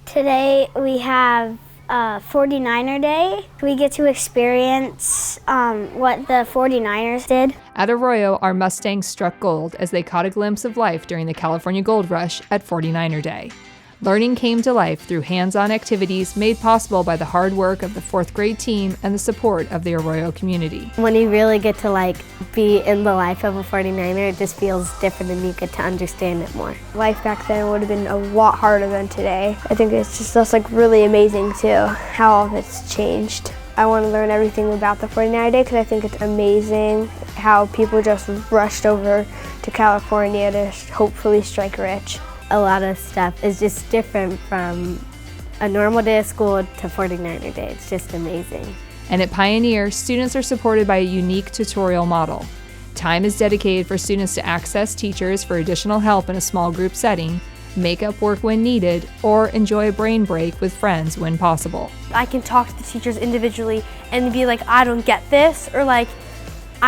Today we have 49er Day. We get to experience what the 49ers did. At Arroyo, our Mustangs struck gold as they caught a glimpse of life during the California Gold Rush at 49er Day. Learning came to life through hands-on activities made possible by the hard work of the 4th grade team and the support of the Arroyo community. When you really get to be in the life of a 49er, it just feels different and you get to understand it more. Life back then would have been a lot harder than today. I think it's just really amazing too, how all of it's changed. I want to learn everything about the 49er Day because I think it's amazing how people just rushed over to California to hopefully strike rich. A lot of stuff is just different from a normal day of school to 49er Day. It's just amazing. And at Pioneer, students are supported by a unique tutorial model. Time is dedicated for students to access teachers for additional help in a small group setting, make up work when needed, or enjoy a brain break with friends when possible. I can talk to the teachers individually and be like, I don't get this, or I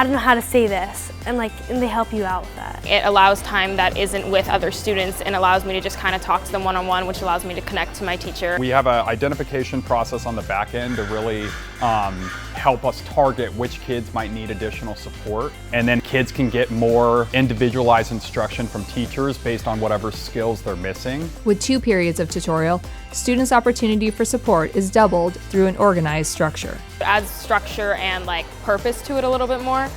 don't know how to say this, and they help you out with that. It allows time that isn't with other students and allows me to just kind of talk to them one-on-one, which allows me to connect to my teacher. We have an identification process on the back end to really help us target which kids might need additional support. And then kids can get more individualized instruction from teachers based on whatever skills they're missing. With 2 periods of tutorial, students' opportunity for support is doubled through an organized structure. It adds structure and purpose to it a little bit more.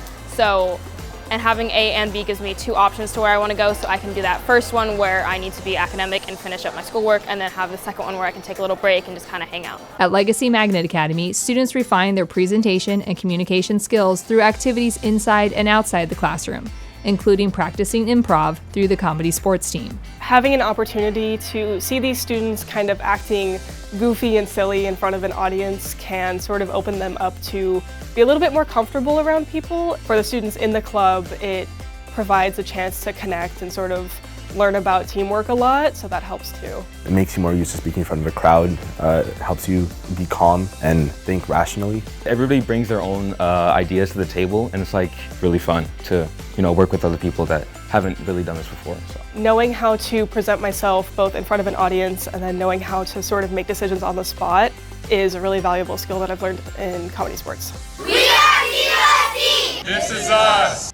And having A and B gives me 2 options to where I want to go, so I can do that first one where I need to be academic and finish up my schoolwork, and then have the second one where I can take a little break and just kind of hang out. At Legacy Magnet Academy, students refine their presentation and communication skills through activities inside and outside the classroom, including practicing improv through the comedy sports team. Having an opportunity to see these students kind of acting goofy and silly in front of an audience can sort of open them up to be a little bit more comfortable around people. For the students in the club, it provides a chance to connect and sort of learn about teamwork a lot, so that helps too. It makes you more used to speaking in front of a crowd, helps you be calm and think rationally. Everybody brings their own ideas to the table, and it's really fun to work with other people that haven't really done this before. So. Knowing how to present myself both in front of an audience and then knowing how to sort of make decisions on the spot is a really valuable skill that I've learned in comedy sports. We are TUSD! This is us!